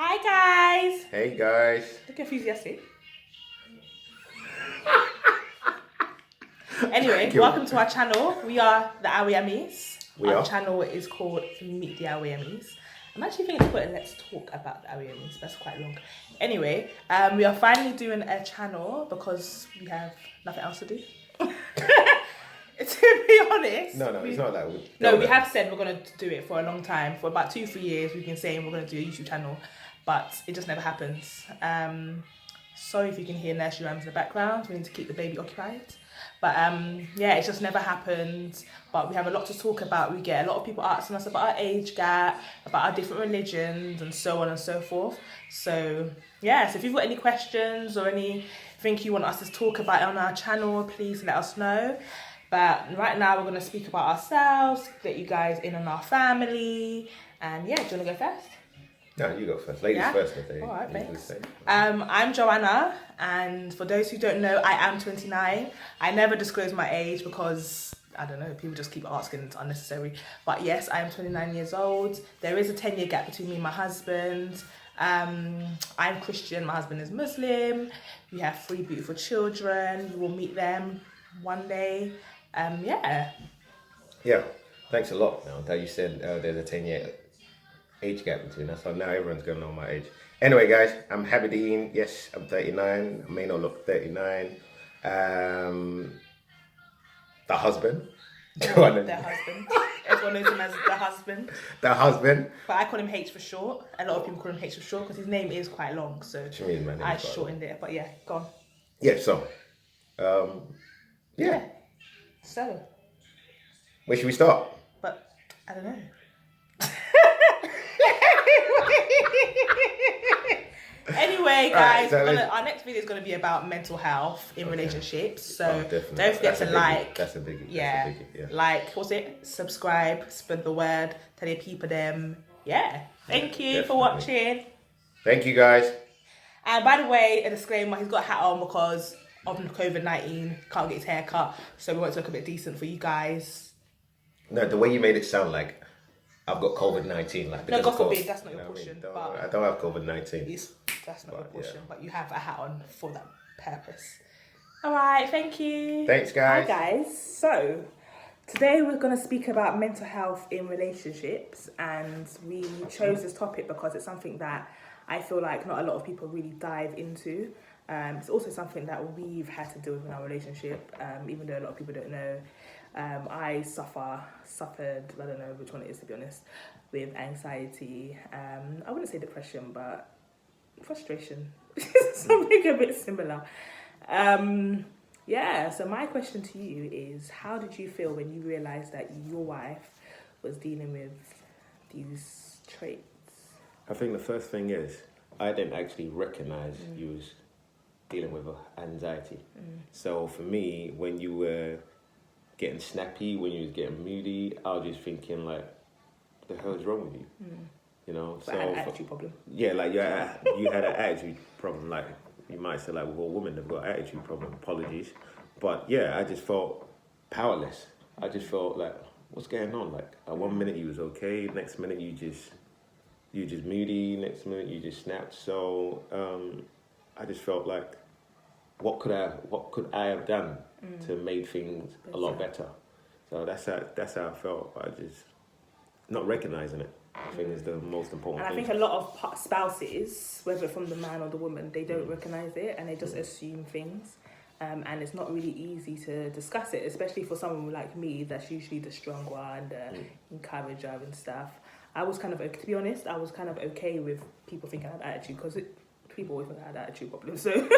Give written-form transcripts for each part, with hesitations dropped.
Hi guys! Hey guys. Look enthusiastic. Anyway, welcome to our channel. We are the Awiamis. Our channel is called Meet the Awiamis. I'm actually thinking to put a let's talk about the Awiamis, but that's quite long. Anyway, we are finally doing a channel because we have nothing else to do. To be honest. No, it's not that. We have said we're going to do it for a long time. For about 2-3 years, we've been saying we're going to do a YouTube channel, but it just never happens. Sorry if you can hear nursery rhymes in the background. We need to keep the baby occupied. But yeah, it just never happened. But we have a lot to talk about. We get a lot of people asking us about our age gap, about our different religions, and so on and so forth. So yeah, so if you've got any questions or anything you want us to talk about on our channel, please let us know. But right now we're going to speak about ourselves, get you guys in on our family, and yeah, do you want to go first? No, you go first. Ladies first, I think. All right, thanks. I'm Joanna, and for those who don't know, I am 29. I never disclose my age because, I don't know, people just keep asking, it's unnecessary. But yes, I am 29 years old. There is a 10-year gap between me and my husband. I'm Christian, my husband is Muslim. We have 3 beautiful children. You will meet them one day. Yeah, thanks a lot. Now that you said there's a 10-year age gap between us, so now everyone's gonna know my age. Anyway, guys, I'm Habideen. Yes, I'm 39. I may not look 39. The husband. The husband. Everyone knows him as the husband. The husband. But I call him H for short. A lot of people call him H for short because his name is quite long, so I shortened it. But yeah, go on. Yeah. So. Yeah. So. Where should we start? But I don't know. Anyway, guys, our next video is going to be about mental health in relationships. So don't forget to like. That's a biggie. Yeah. Like, what's it? Subscribe, spread the word, tell your people them. Yeah. Thank you for watching. Thank you, guys. And by the way, a disclaimer: he's got a hat on because of COVID-19, can't get his hair cut, so we want to look a bit decent for you guys. No, the way you made it sound like I've got COVID-19. Like, no, God forbid, that's not your portion. I don't have COVID-19. That's not your portion, but you have a hat on for that purpose. All right, thank you. Thanks, guys. Hi, guys. So, today we're going to speak about mental health in relationships, and we chose this topic because it's something that I feel like not a lot of people really dive into. It's also something that we've had to deal with in our relationship, even though a lot of people don't know. I suffered, I don't know which one it is to be honest, with anxiety. I wouldn't say depression, but frustration. Something a bit similar. So my question to you is, how did you feel when you realised that your wife was dealing with these traits? I think the first thing is, I didn't actually recognise you was dealing with anxiety. So for me, when you were getting snappy, when you was getting moody, I was just thinking like, what the hell is wrong with you? You know, so an attitude problem. Yeah, like you had an attitude problem. Like you might say, like with all women, they've got an attitude problem. Apologies, but yeah, I just felt powerless. I just felt like, what's going on? Like at one minute you was okay, next minute you just moody, next minute you just snapped. So I just felt like, what could I have done to make things a lot better? So that's how I felt. I just not recognizing it. I think is the most important thing. And I think a lot of spouses, whether from the man or the woman, they don't recognize it and they just assume things. And it's not really easy to discuss it, especially for someone like me that's usually the strong one, the encourager and stuff. I was kind of, to be honest, I was kind of okay with people thinking I had attitude because people always think I had attitude problems. So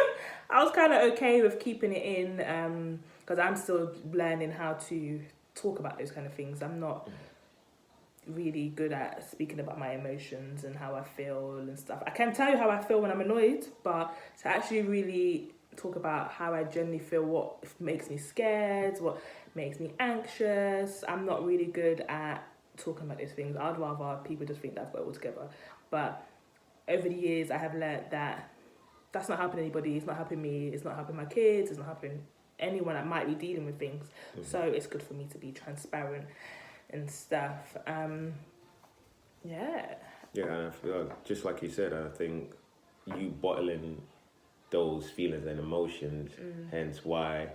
I was kind of okay with keeping it in because I'm still learning how to talk about those kind of things. I'm not really good at speaking about my emotions and how I feel and stuff. I can tell you how I feel when I'm annoyed, but to actually really talk about how I generally feel, what makes me scared, what makes me anxious, I'm not really good at talking about those things. I'd rather people just think that I've got it all together. But over the years, I have learned that that's not helping anybody. It's not helping me. It's not helping my kids. It's not helping anyone that might be dealing with things. So it's good for me to be transparent and stuff. Yeah, and I feel just like you said, I think you bottling those feelings and emotions, hence why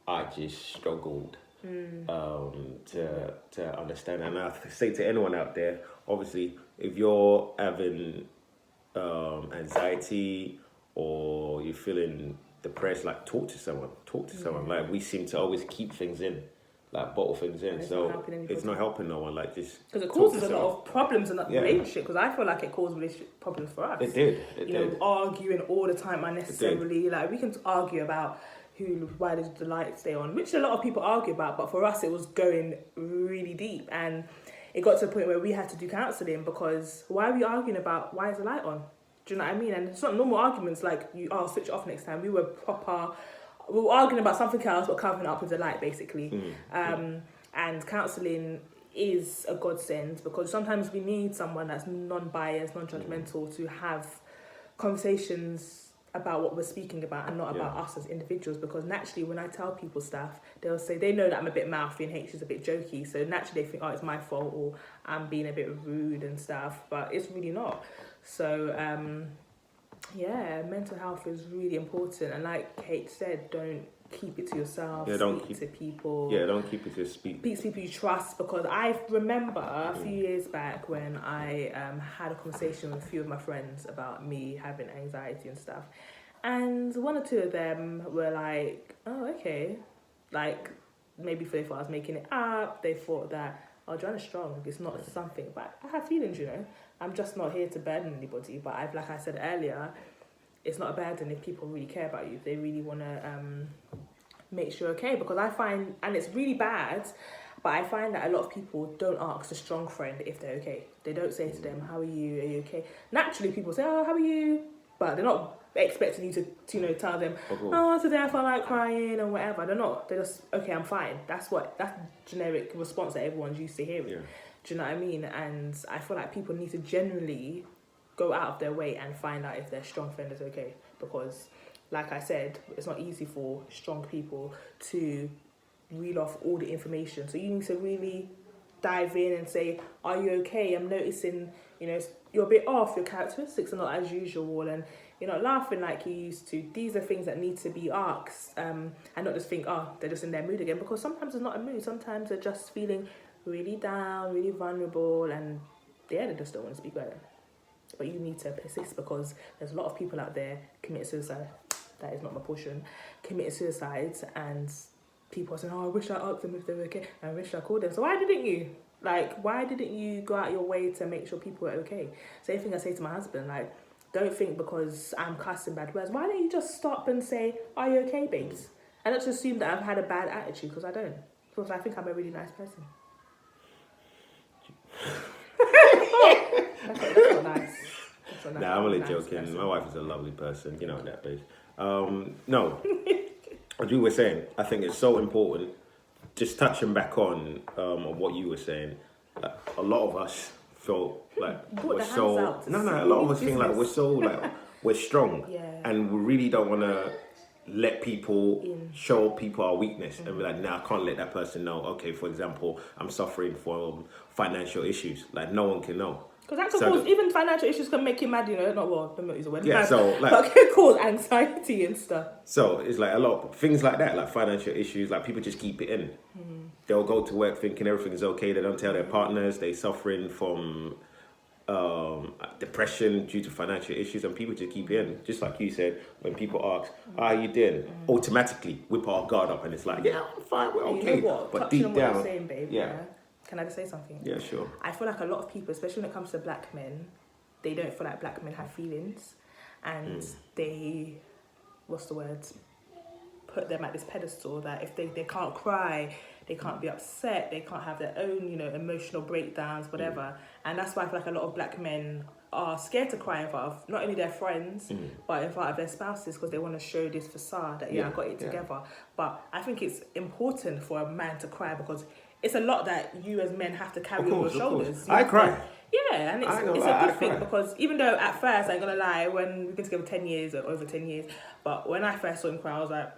I just struggled to understand. And I say to anyone out there, obviously, if you're having anxiety or you're feeling depressed, like talk to someone. Like we seem to always keep things in, like bottle things in. So it's not helping no one. Like just because it causes a lot of problems in that relationship. Because I feel like it caused relationship problems for us. It did. You know, arguing all the time unnecessarily. Like we can argue about why does the light stay on, which a lot of people argue about, but for us it was going really deep, and it got to a point where we had to do counselling because why are we arguing about why is the light on? Do you know what I mean? And it's not normal arguments like I'll switch it off next time. We were arguing about something else but covering up with the light basically. And counselling is a godsend because sometimes we need someone that's non-biased, non-judgmental to have conversations about what we're speaking about and not about us as individuals, because naturally when I tell people stuff, they'll say they know that I'm a bit mouthy and H is a bit jokey, so naturally they think, oh, it's my fault or I'm being a bit rude and stuff, but it's really not. So mental health is really important, and like Kate said, don't keep it to yourself. Speak to people. Yeah, don't keep it to speak to people you trust, because I remember a few years back when I had a conversation with a few of my friends about me having anxiety and stuff, and one or two of them were like, oh, okay, like maybe they thought I was making it up, they thought that, oh, Joanna's strong, it's not something, but I have feelings, you know, I'm just not here to burden anybody, but like I said earlier, it's not a burden if people really care about you, if they really want to make sure you're okay, because I find, and it's really bad, but I find that a lot of people don't ask a strong friend if they're okay. They don't say to them, how are you okay? Naturally people say, oh, how are you? But they're not expecting you to tell them, oh, today I felt like crying or whatever. They're just, okay, I'm fine. That's generic response that everyone's used to hearing. Do you know what I mean? And I feel like people need to generally go out of their way and find out if their strong friend is okay, because like I said, it's not easy for strong people to reel off all the information. So you need to really dive in and say, are you okay? I'm noticing, you're a bit off, your characteristics are not as usual, and you're not laughing like you used to. These are things that need to be asked, and not just think, oh, they're just in their mood again, because sometimes it's not a mood. Sometimes they're just feeling really down, really vulnerable, and they just don't want to speak about it. But you need to persist, because there's a lot of people out there commit suicide. That is not my portion. Committed suicides, and people are saying, oh, I wish I asked them if they were okay. I wish I called them. So why didn't you? Why didn't you go out your way to make sure people are okay? Same thing I say to my husband, don't think because I'm cussing bad words, why don't you just stop and say, are you okay, babes? And not just assume that I've had a bad attitude, because I don't. Because I think I'm a really nice person. That's not nice. Nah, I'm only joking. Person. My wife is a lovely person, that, babe. No, as you were saying, I think it's so important. Just touching back on what you were saying, a lot of us felt like we're so. A lot of us think like we're so we're strong, and we really don't want to let people show people our weakness and be like, nah, I can't let that person know. Okay, for example, I'm suffering from financial issues. Like no one can know. Because that can cause, even financial issues can make you mad, don't use the word. Yeah, so but it can cause anxiety and stuff. So it's like a lot of things like that, like financial issues, like people just keep it in. They'll go to work thinking everything's okay. They don't tell their partners. They're suffering from depression due to financial issues, and people just keep it in. Just like you said, when people ask, how are you doing? Automatically, we put our guard up, and it's like, yeah, I'm fine, we're okay. You know what? But deep down, what you're saying, babe, can I just say something? Yeah, sure. I feel like a lot of people, especially when it comes to black men, they don't feel like black men have feelings, and they, put them at this pedestal that if they can't cry, they can't be upset, they can't have their own, emotional breakdowns, whatever. And that's why I feel like a lot of black men are scared to cry in front of not only their friends, but in front of their spouses, because they want to show this facade that, I got it together. But I think it's important for a man to cry, because it's a lot that you as men have to carry on your shoulders. I cry. Yeah, and it's a good thing, because even though at first, I ain't gonna lie, when we've been together 10 years or over 10 years, but when I first saw him cry, I was like,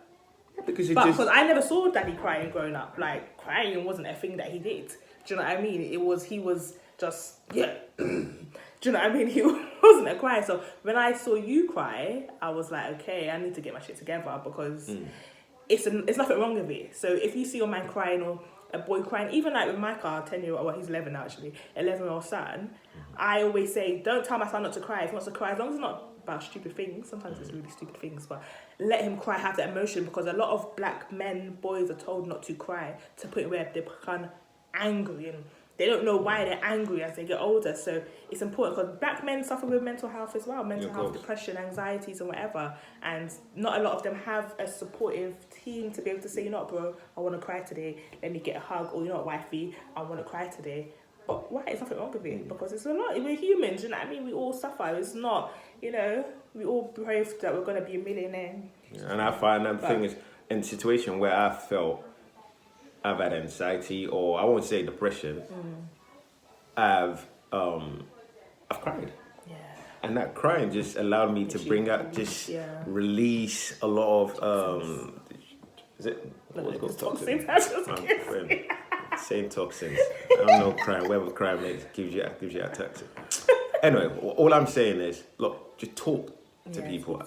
because I never saw Daddy crying growing up. Like, crying wasn't a thing that he did. Do you know what I mean? He was just, do you Do you know what I mean? He wasn't a crier. So when I saw you cry, I was like, okay, I need to get my shit together because it's nothing wrong with it. So if you see your man crying or a boy crying, even like with Micah, 10-year-old, well, he's 11 now actually, 11-year-old son, I always say, don't tell my son not to cry. If he wants to cry, as long as it's not about stupid things, sometimes it's really stupid things, but let him cry, have that emotion, because a lot of black men, boys are told not to cry to the point where they become angry and they don't know why they're angry as they get older. So it's important because black men suffer with mental health as well, mental health, depression, anxieties and whatever, and not a lot of them have a supportive team to be able to say, you know what, bro, I want to cry today, let me get a hug, or you know what, wifey, I want to cry today. But why? There's nothing wrong with it, because it's a lot. We're humans, you know what I mean? We all suffer. It's not, you know, we all pray that we're going to be a millionaire. Yeah, and I find that the thing is, in a situation where I felt I've had anxiety, or I won't say depression, I've cried. Yeah. And that crying just allowed me to bring out, just release a lot of, is it? What's called toxins? Same toxins. I don't know crying, whatever crying makes, gives you that toxin. Anyway, all I'm saying is, look, just talk to people.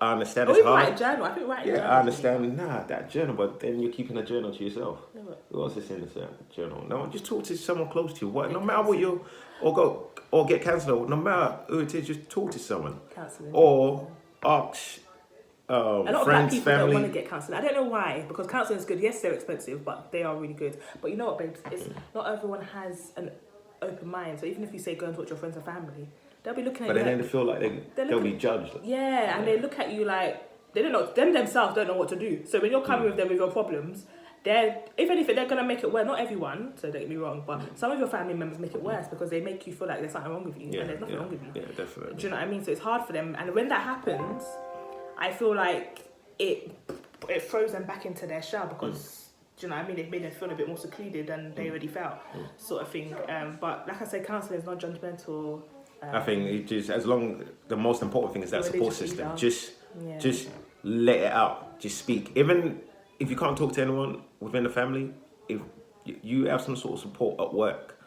I understand it's hard. Write a journal. I think writing a journal. I understand. That journal, but then you're keeping a journal to yourself. Yeah, who else is in the journal? No, just talk to someone close to you. No matter what you, or get counsellor. No matter who it is, just talk to someone. Counselling. Or ask. A lot of black people don't want to get counselling. I don't know why, because counselling is good. Yes, they're expensive, but they are really good. But you know what, babes? It's not everyone has an open mind. So even if you say go and talk to your friends and family, they'll be looking at you. But then they feel like they'll be judged. Yeah, and they look at you like they don't know. Them themselves don't know what to do. So when you're coming with them with your problems, if anything, they're gonna make it worse. Not everyone, so don't get me wrong, but some of your family members make it worse because they make you feel like there's something wrong with you, and there's nothing wrong with you. Yeah, definitely. Do you know what I mean? So it's hard for them, and when that happens, I feel like it throws them back into their shell because, do you know what I mean? It made them feel a bit more secluded than they already felt, sort of thing. But like I said, counselling is not judgmental. I think it just, the most important thing is that support system. Just let it out. Just speak. Even if you can't talk to anyone within the family, if you have some sort of support at work,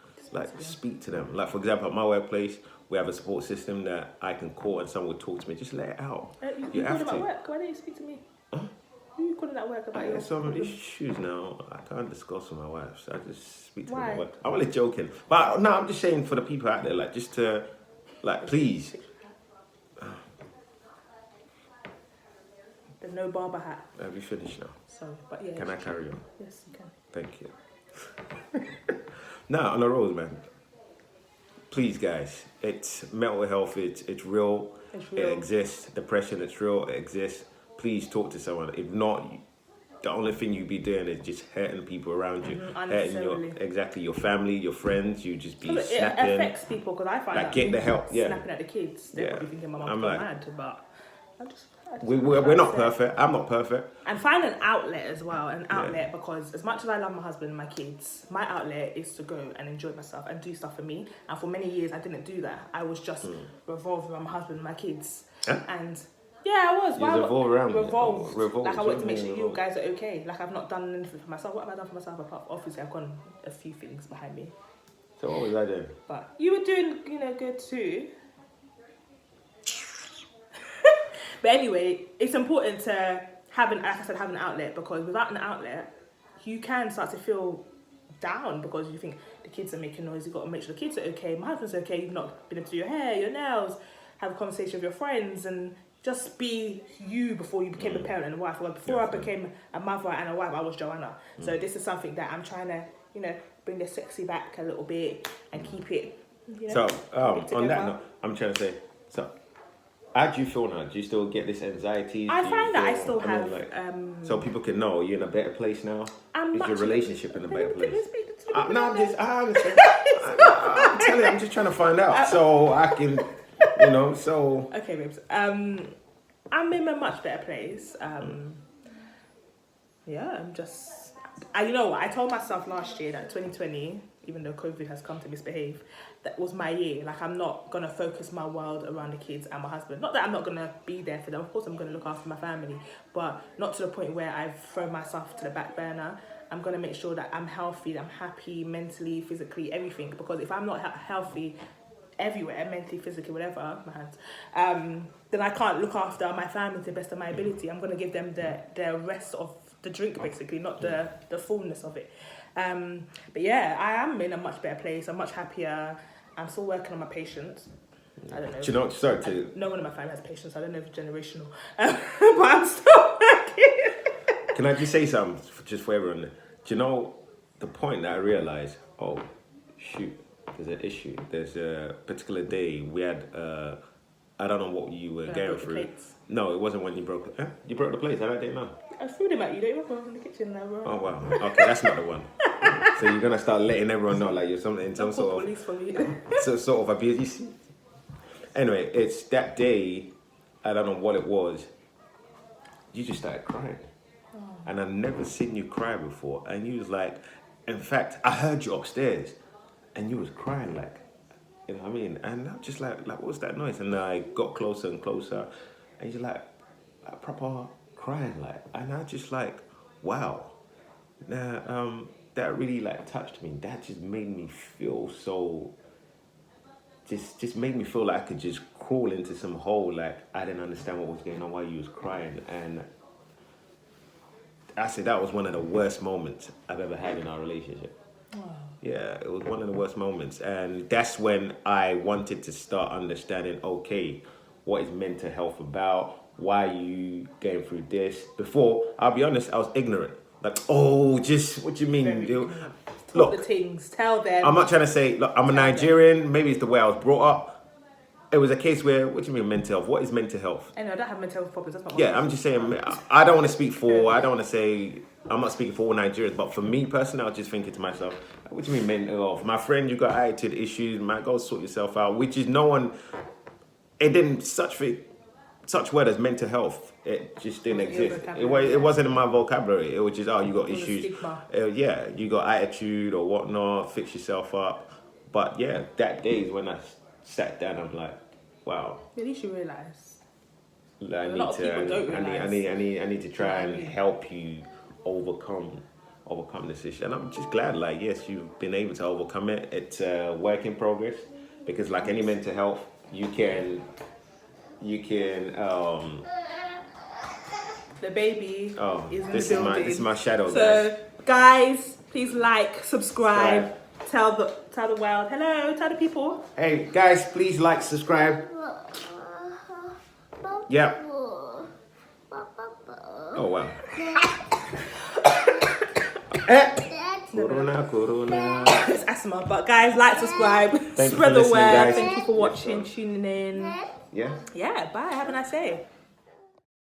speak to them. Like, for example, at my workplace, we have a support system that I can call and someone will talk to me. Just let it out. You have to. At work? Why don't you speak to me? Huh? Who are you calling at work about? I have some issues now. I can't discuss with my wife, so I just speak to them at work. I'm only joking. But no, I'm just saying for the people out there, like, just to, like, please. There's no barber hat. Have you finished now? Sorry, but yeah. Can I carry on? Yes, you can. Thank you. Now, on the road, man. Please, guys, it's mental health. It's real. It exists. Depression, it's real. It exists. Please talk to someone. If not, the only thing you be doing is just hurting people around you, hurting your family, your friends. You just be snapping. It affects people because I find that get the help. Snapping at the kids. They're probably thinking my mom's mad, but we're not perfect. I'm not perfect. And find an outlet as well. Because as much as I love my husband and my kids, my outlet is to go and enjoy myself and do stuff for me. And for many years, I didn't do that. I was just revolved around my husband and my kids. Huh? And yeah, I was. Revolved. Like, I wanted to make sure you guys are okay. Like, I've not done anything for myself. What have I done for myself? Apart from, obviously, I've gone a few things behind me. So what was I doing? But you were doing, good too. But anyway, it's important to have an outlet, because without an outlet, you can start to feel down because you think the kids are making noise. You've got to make sure the kids are okay. My husband's okay. You've not been able to do your hair, your nails, have a conversation with your friends, and just be you before you became a parent and a wife. Well, before I became a mother and a wife, I was Joanna. So this is something that I'm trying to, bring the sexy back a little bit and keep it. So on that note, I'm trying to say, how do you feel now? Do you still get this anxiety? I find that I still have. So people can know you're in a better place now. Is your relationship in a better place? No, I'm telling you, I'm just trying to find out so I can, so. Okay, babes. I'm in a much better place. Yeah, I'm just. You know what? I told myself last year that 2020, even though COVID has come to misbehave, that was my year. Like, I'm not going to focus my world around the kids and my husband. Not that I'm not going to be there for them. Of course, I'm going to look after my family, but not to the point where I've thrown myself to the back burner. I'm going to make sure that I'm healthy, that I'm happy mentally, physically, everything. Because if I'm not healthy, everywhere, mentally, physically, whatever, my hands, then I can't look after my family to the best of my ability. I'm going to give them the rest of the drink, basically, not the fullness of it. But yeah, I am in a much better place. I'm much happier. I'm still working on my patience. I don't know. Do you know, sorry to... No one in my family has patience. I don't know if it's generational. But I'm still working. Can I just say something, just for everyone? Do you know the point that I realised, oh, shoot, there's an issue. There's a particular day we had, I don't know what you were going through. No, it wasn't when you broke it. You broke the plates, how did I know? I threw them at you. They were in the kitchen now, bro. Oh, wow. Okay, that's not the one. So you're going to start letting everyone know, like, you're in some sort of... police for me. sort of abuse. You see? Anyway, it's that day, I don't know what it was, you just started crying. Oh. And I've never seen you cry before. And you was like, in fact, I heard you upstairs and you was crying, like, you know what I mean? And I'm just like, what's that noise? And I got closer and closer and you're like proper crying, like, and I just like, wow. Now, that really like touched me. That just made me feel so... Just made me feel like I could just crawl into some hole, like I didn't understand what was going on while you was crying. And I said that was one of the worst moments I've ever had in our relationship. Wow. Yeah, it was one of the worst moments. And that's when I wanted to start understanding, okay, what is mental health about? Why are you going through this? Before, I'll be honest, I was ignorant. Like, oh, just, what do you mean? Look, the things, tell them. I'm not trying to say, look, I'm a Nigerian, maybe it's the way I was brought up. It was a case where, what do you mean mental health? What is mental health? I know, I don't have mental health problems, that's not Yeah, I'm just saying, I don't want to speak for, I don't want to say, I'm not speaking for all Nigerians, but for me personally, I was just thinking to myself, what do you mean mental health? My friend, you got attitude issues, man, go sort yourself out, which is no one, it didn't, such word as mental health, it just didn't exist. It wasn't in my vocabulary. It was just, oh, you got issues. Yeah, you got attitude or whatnot, fix yourself up. But yeah, that day is when I sat down, I'm like, wow. At least you realise. I need to try and help you overcome this issue. And I'm just glad, like, yes, you've been able to overcome it. It's a work in progress because like any mental health, you can the baby is in the building. This is my shadow. So guys, please like, subscribe, tell the world hello, tell the people. Hey guys, please like, subscribe. Yeah. Oh wow. Corona. It's asthma, but guys, like, subscribe, spread the word. Thank you for watching, tuning in. Yeah. Yeah, bye. Have a nice day.